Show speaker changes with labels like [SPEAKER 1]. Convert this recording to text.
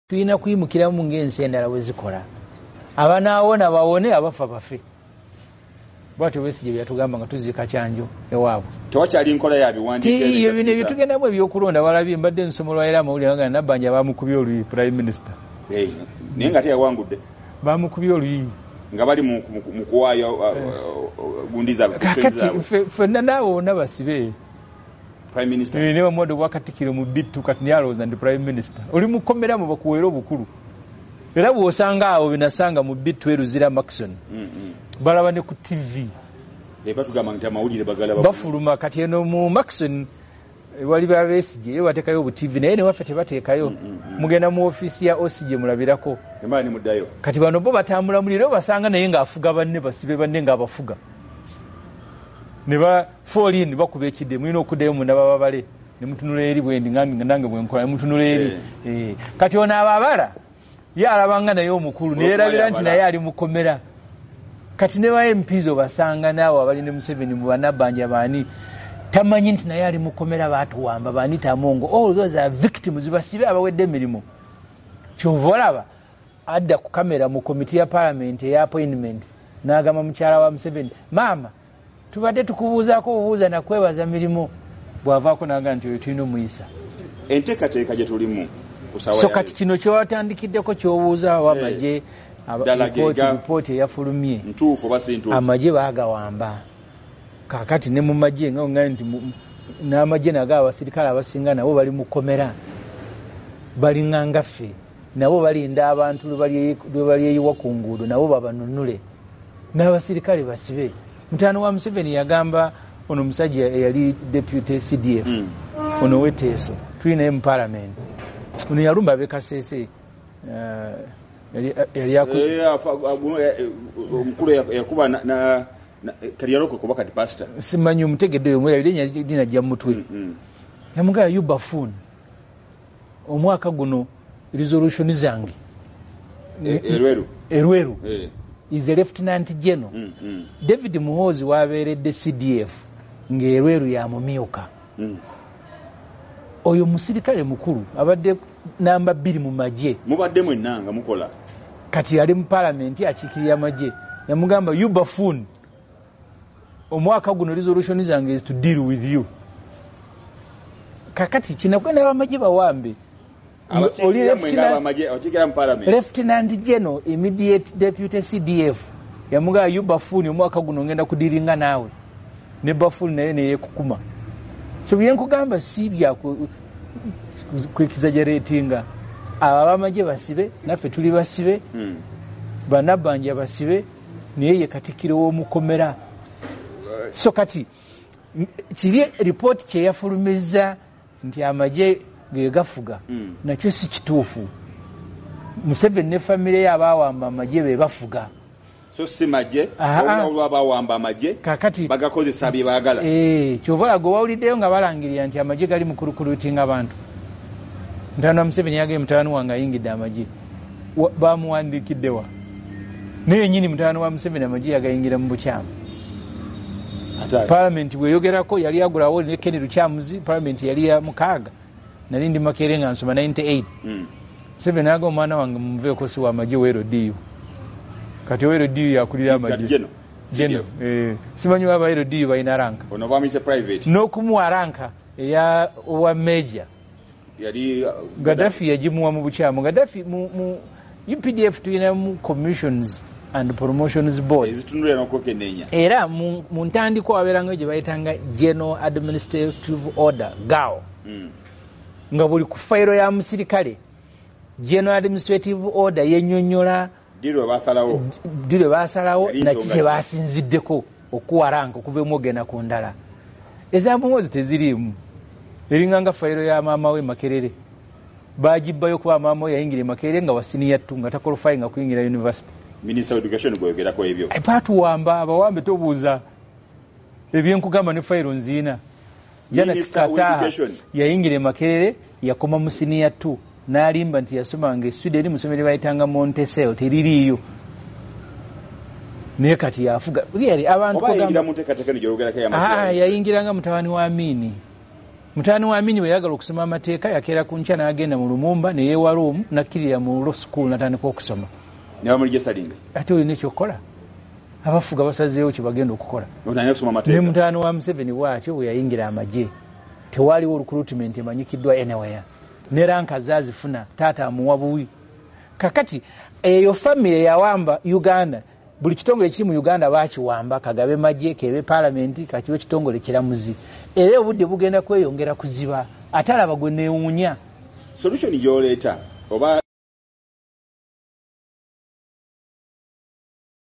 [SPEAKER 1] Tuyina kuyimukira mu ng'ensi endala bwe zikola. Abanaawona bawone, abafa bafe. Bwatyo Besigye byatugamba nga tuziika Kyanjo ewaabwe.
[SPEAKER 2] Tewakyali nkola ya biwandiike.
[SPEAKER 1] Iyo bino byetugendamu ebyokulonda walabye mbadde nsoma olwayira amawulire nga Nabbanja bamukubye oluyi Prime Minister.
[SPEAKER 2] Naye nga teyawangudde.
[SPEAKER 1] Bamukubye oluyi.
[SPEAKER 2] Nga bali mu kuwaayo gundi zaabwe.
[SPEAKER 1] Kakati ffenna naawe wonna basibe.
[SPEAKER 2] Prime Minister.
[SPEAKER 1] Ne bamuwadde Katikkiro mu Bittu kati yalowooza ndi Prime Minister. Oli mukomera mu bakuweera obukulu. Era bw'osanga awo binasanga mu Bittu eruzira Maxon. Balaba ne ku TV.
[SPEAKER 2] Batugamba nti amawulire bagala
[SPEAKER 1] bafuluma kati eno mu Maxon wali ba Besigye bateekayo bu TV naye ne waffe tebateekayo. Mugenda mu ofiisi ya OCG mulabirako.
[SPEAKER 2] Emani muddayo.
[SPEAKER 1] Kati bano bo batambula muliro basanga naye ng'afuga banne basibe banne ng'abafuga. Ne ba fall in bakuba ekidde mulina okuddayo mu nababale ne mutunula eri bwendi nange bwe nkola ne mutunula eri. Kati ono ababala ye alabanga naye omukulu ne yerabira nti naye ali mukomera. Kati ne ba MPs basanga naawe abali ne Museveni mu Banabbanja baani tamanyi nti naye ali mukomera baatuwamba baani tamongo. All those are victims basibe abawedde emirimu. Kyova olaba adda ku kamera mu komiti ya parliament eya appointments n'agamba mukyala wa Museveni maama tubadde tukubuuzaako obuuza na kwebaza mirimu bw'avaako n'agamba nti oyo tulina omuyisa.
[SPEAKER 2] Enteekateeka gye tulimu kusawa
[SPEAKER 1] so kati kino kyewatandikiddeko ky'obuuza wamagye ripooti eyafulumye
[SPEAKER 2] ntuufu oba si ntuufu
[SPEAKER 1] amagye baagawamba kaakati ne mu magye nga ongani nti n'amagye nago abasirikale abasinga nabo bali mukomera balinga ngaffe nabo balinda abantu lwe balyeyiwa ku nguudo nabo babanunule n'abasirikale basibe. Mutaano wa Museveni yagamba ono musajja eyali deputy CDF ono Weteeso tulinaye mu parliament ono yalumba ab'Ekasese yali
[SPEAKER 2] omukulu yakuba na Kaliyaloko kuba kati pastor
[SPEAKER 1] simanyi omutegedde oyo mwera linajja mu mutwe yamugaya Yuba Fun omwaka guno resolution zange Erweru is a Lieutenant General. David Muhoozi wabeeredde CDF ng'Erweru yamumyuka. Oyo musirikale mukulu abadde namba 2 mu magye.
[SPEAKER 2] Mubadde mwenna nga mukola.
[SPEAKER 1] Kati yali mu parliament akiikirira amagye. Yamugamba Yuba Fun omwaka guno resolution zange is to deal with you. Kakati kinakwenda abamagye bawambe. Lieutenant General immediate deputy CDF yamuga Yuba Funi omwaka guno ngenda kudiringa naawe ne Bafuni naye neyekukuma. So byenkugamba si bya kwekizageratinga abamagye basibe naffe tuli basibe Banabbanja basibe naye ye Katikkiro w'omukomera. So kati kiri report kye yafulumizza nti amagye gegafuga nakyo si kituufu. Museveni ne famire y'abawamba amagye be bafuga.
[SPEAKER 2] So si magye olw'abawamba amagye kakati bagakozesa bye baagala.
[SPEAKER 1] Kyova go wawuliddeyo nga balangirira nti amagye gali mu kulukulutinga abantu. Mutaano wa Museveni yagambye mutaano wange ayingidde amagye bamuwandiikiddewa naye nyini mutaano wa Museveni amagye yagayingira mu bukyamu. Parliament bweyogerako yali agulawo ne Ken Lukyamuzi parliament yali ya mukaaga nali ndi Makerere nga nsoma 98. Museveni aga omwana wange mumuveeko si w'amagye w'Erodiyo kati w'Erodiyo yakulira amagye Geno simanyi waba Erodiyo balina ranka
[SPEAKER 2] ono bwamise private
[SPEAKER 1] n'okumuwa ranka eya owa major
[SPEAKER 2] yali
[SPEAKER 1] Gaddafi yagimuwa mu bukyamu. Gaddafi mu UPDF tulinamu commissions and promotions board
[SPEAKER 2] ezitunula n'okwokenneenya
[SPEAKER 1] era mu ntandiko wabeerangayo gye bayitanga General Administrative Order GAO nga buli ku fayiro ya musirikale General Administrative Order yennyonnyola diri basalawo naki kye basinziddeko okuwa ranka okuva emu ogenda ku ndala. Ez'amuhoozi teziriimu eringa nga fayiro ya maama we Makerere bagibbayo kuba maama we yayingira Makerere nga wasiniya 2 nga takolofai nga kuyingira university.
[SPEAKER 2] Minister of Education gweyogerako ebyo
[SPEAKER 1] paatuwamba abawambe tobuuza ebyenkugamba ne fayiro nziina. Janet Kataha yayingira Makerere yakoma mu senior 2 n'alimba nti yasomanga student musomere bayitanga Montesel teririyo naye kati yafuga really abantu
[SPEAKER 2] kugamba yayingiranga mutabani
[SPEAKER 1] wa Amini mutani wa Aminyi we yagala okusoma amateeka yakeera ku nkya n'agenda mu Lumumba ne yeewala omu nakkirira mu law school natandika okusoma
[SPEAKER 2] ne bamulije salinga
[SPEAKER 1] ate olina ekyokukola abafuga basazeewo kye bagenda okukola ne mutani wa Museveni bw'atyo bwe yayingira amagye tewaliwo recruitment emanyikiddwa anywhere ne ranka zaazifuna taata amuwa buwi kakati eyo famire yawamba Uganda buli kitongole kiri mu Uganda baakiwamba Kagabe magye kebe parliament kakiwe kitongole kiramuzi era obudde bugenda kweyongera kuziba ate alaba gwe neewuunya
[SPEAKER 2] solution gy'oleeta oba